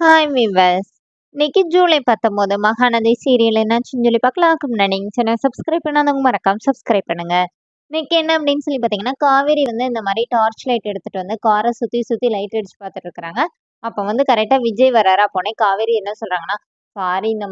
Hi விவஸ். இன்னைக்கு July 19 Mahanadi serial என்னாச்சுன்னு சொல்லி பார்க்கலாம். அதுக்கு முன்னாடி நீங்க சேனல் சப்ஸ்கிரைப் பண்ணாதவங்க மறக்காம சப்ஸ்கிரைப் பண்ணுங்க. இன்னைக்கு என்ன அப்படின்னு சொல்லி பார்த்தீங்கன்னா, காவேரி வந்து இந்த மாதிரி டார்ச் லைட் எடுத்துட்டு வந்து காரை சுத்தி சுத்தி லைட் அடிச்சு பார்த்துட்டு இருக்காங்க. அப்ப வந்து கரெக்டா விஜய் வராரு. அப்போனே காவேரி என்ன சொல்றாங்கன்னா, சாரி, இந்த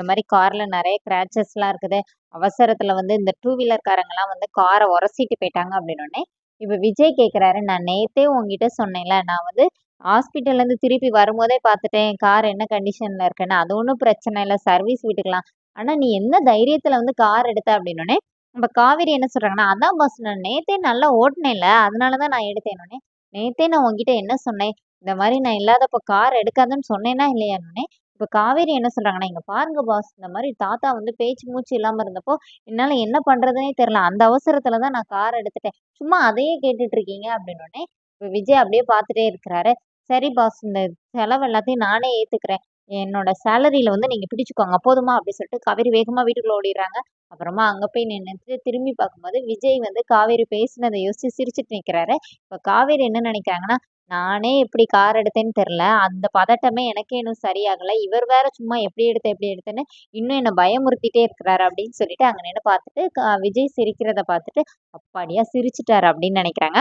மாதிரி கார்ல நிறைய கிராச்சஸ்லாம் இருக்குது. அவசரத்துல வந்து இந்த டூ வீலர் காரங்கெல்லாம் வந்து காரை உரசிட்டு போயிட்டாங்க அப்படின்னு. இப்ப விஜய் கேக்குறாரு, நான் நேத்தே உங்ககிட்ட சொன்னேன்ல, நான் வந்து ஹாஸ்பிட்டல்ல இருந்து திருப்பி வரும்போதே பார்த்துட்டேன் கார் என்ன கண்டிஷன்ல இருக்குன்னு. அது ஒன்றும் பிரச்சனை இல்லை, சர்வீஸ் விட்டுக்கலாம். ஆனா நீ என்ன தைரியத்துல வந்து கார் எடுத்த அப்படின்னோடனே நம்ம காவேரி என்ன சொல்றாங்கன்னா, அதான் பாஸ், நான் நேத்தே நல்லா ஓட்டுனேன்ல, அதனாலதான் நான் எடுத்தேனோடனே. நேத்தே நான் உங்ககிட்ட என்ன சொன்னேன், இந்த மாதிரி நான் இல்லாதப்ப கார் எடுக்காதன்னு சொன்னேன்னா இல்லையானோடனே. இப்ப காவேரி என்ன சொல்றாங்கன்னா, இங்க பாருங்க பாஸ், இந்த மாதிரி தாத்தா வந்து பேச்சு மூச்சு இல்லாம இருந்தப்போ என்னால என்ன பண்றதுனே தெரியல, அந்த அவசரத்துலதான் நான் கார் எடுத்துட்டேன், சும்மா அதையே கேட்டுட்டு இருக்கீங்க அப்படின்னோடனே. இப்ப விஜய் அப்படியே பார்த்துட்டே இருக்கிறாரு. சரி பாஸ், இந்த செலவு எல்லாத்தையும் நானே ஏத்துக்கிறேன், என்னோட சேலரியில வந்து நீங்க பிடிச்சுக்கோங்க போதுமா அப்படி சொல்லிட்டு காவேரி வேகமா வீட்டுக்குள்ள ஓடிடுறாங்க. அப்புறமா அங்க போய் நின்னுட்டு திரும்பி பார்க்கும்போது விஜய் வந்து காவேரி பேசினதை யோசிச்சு சிரிச்சுட்டு நிக்கிறாரு. இப்ப காவேரி என்ன நினைக்கிறாங்கன்னா, நானே எப்படி கார் எடுத்தேன்னு தெரியல, அந்த பதட்டமே எனக்கே இன்னும் சரியாகல, இவர் வேற சும்மா எப்படி எடுத்தேன்னு இன்னும் என்ன பயமுறுத்திட்டே இருக்கிறாரு அப்படின்னு சொல்லிட்டு அங்க நின்று பார்த்துட்டு விஜய் சிரிக்கிறத பார்த்துட்டு அப்பாடியா சிரிச்சிட்டாரு அப்படின்னு நினைக்கிறாங்க.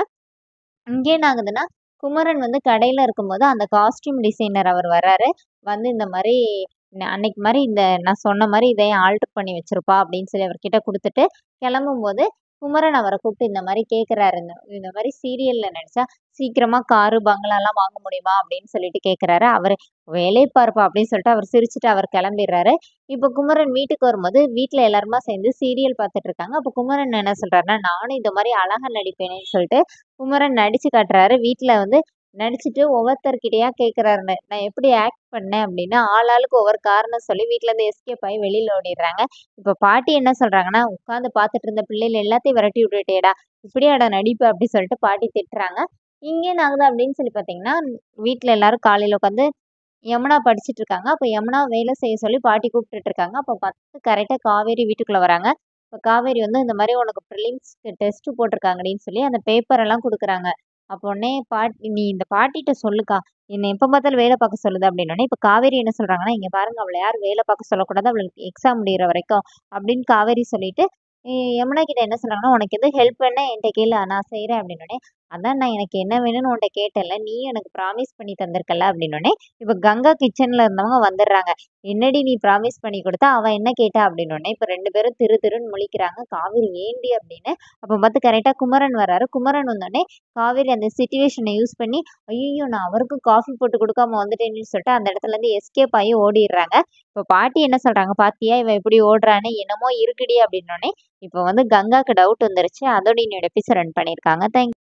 இங்கே என்ன ஆகுதுன்னா, குமரன் வந்து கடையில இருக்கும்போது அந்த காஸ்டியூம் டிசைனர் அவர் வர்றாரு. வந்து இந்த மாரி அன்னைக்கு மாரி இந்த நான் சொன்ன மாரி இதையும் ஆல்டர் பண்ணி வச்சிருப்பா அப்படின்னு சொல்லி அவர்கிட்ட குடுத்துட்டு கிளம்பும்போது, குமரன் அவர கூப்பிட்டு இந்த மாரி கேட்குறாரு. இந்த மாரி சீரியல்ல நடிச்சா சீக்கிரமா காரு, பங்களாலாம் வாங்க முடியுமா அப்படின்னு சொல்லிட்டு கேட்குறாரு. அவரு வேலைய பாருப்பா அப்படின்னு சொல்லிட்டு அவர் சிரிச்சுட்டு அவர் கிளம்பிடுறாரு. இப்ப குமரன் வீட்டுக்கு வரும்போது வீட்ல எல்லாருமா சேர்ந்து சீரியல் பார்த்துட்டு இருக்காங்க. அப்ப குமரன் என்ன சொல்றாருன்னா, நானும் இந்த மாரி அழகா நடிப்பேனேன்னு சொல்லிட்டு குமரன் நடிச்சு காட்டுறாரு. வீட்ல வந்து நடிச்சுட்டு ஒவ்வொருத்தர்கிட்டயா கேட்குறாருன்னு, நான் எப்படி ஆக்ட் பண்ணேன் அப்படின்னு ஆளாளுக்கு ஒவ்வொரு காரணம் சொல்லி வீட்ல இருந்து எஸ்கேப் ஆகி வெளியில ஓடிடுறாங்க. இப்ப பாட்டி என்ன சொல்றாங்கன்னா, உட்கார்ந்து பார்த்துட்டு இருந்த பிள்ளைகள் எல்லாத்தையும் விரட்டி விட்டுட்டேடா, இப்படியாடா நடிப்பு அப்படி சொல்லிட்டு பாட்டி திட்டுறாங்க. இங்க என்ன ஆகுது அப்படின்னு சொல்லி பார்த்தீங்கன்னா, வீட்ல எல்லாரும் காலையில உட்காந்து யமுனா படிச்சுட்டு இருக்காங்க. அப்ப யமுனா வேலை செய்ய சொல்லி பாட்டி கூப்பிட்டுட்டு இருக்காங்க. அப்ப பார்த்து கரெக்ட்டா காவேரி வீட்டுக்குள்ள வராங்க. இப்ப காவேரி வந்து இந்த மாரி உனக்கு பிரிலிம்ஸ்க்கு டெஸ்ட் போட்டிருக்காங்கடின்னு சொல்லி அந்த பேப்பர் எல்லாம் குடுக்குறாங்க. அப்ப உடனே நீ இந்த பாட்டிட்ட சொல்லுக்கா, என்ன எப்ப பார்த்தாலும் வேலை பார்க்க சொல்லுது அப்படின்னோனே, இப்ப காவேரி என்ன சொல்றாங்கன்னா, இங்க பாருங்க, அவள யாரும் வேலை பார்க்க சொல்லக்கூடாது, அவளுக்கு எக்ஸாம் முடியிற வரைக்கும் அப்படின்னு காவேரி சொல்லிட்டு, யமுனா கிட்ட என்ன சொல்றாங்கன்னா, உனக்கு எதுவும் ஹெல்ப் வேணா என்ட்ட கேளு, நான் செய்றேன் அப்படின்னோனே. அதான் நான் எனக்கு என்ன வேணும்னு உன்ட்ட கேட்டேன்ல, நீயும் எனக்கு ப்ராமிஸ் பண்ணி தந்திருக்கல்ல அப்படின்னோனே. இப்ப கங்கா கிச்சன்ல இருந்தவங்க வந்துடுறாங்க. என்னடி நீ ப்ராமிஸ் பண்ணி குடுத்தா, அவ என்ன கேட்டா அப்படின்னோனே. இப்ப 2 பேரும் திரு திருன்னு முழிக்கிறாங்க. காவேரி ஏன்டி அப்படின்னு. அப்ப பார்த்து கரெக்ட்டா குமரன் வராரு. குமரன் வந்தோனே காவேரி அந்த சிச்சுவேஷன யூஸ் பண்ணி, ஐய்யய்யோ! நான் அவருக்கும் காஃபி போட்டு குடுக்காம வந்துட்டேனேன்னு சொல்லிட்டு அந்த இடத்துலருந்து எஸ்கேப் ஆகி ஓடிர்றாங்க. இப்ப பாட்டி என்ன சொல்றாங்க, "பாத்தியா இவ எப்படி ஓடுறான்னு, என்னமோ இருக்குடி" அப்படின்னோனே, இப்ப வந்து கங்காக்கு டவுட் வந்துருச்சு. அதோட இன்னையோட எபிசோட் ரன் பண்ணியிருக்காங்க. தேங்க்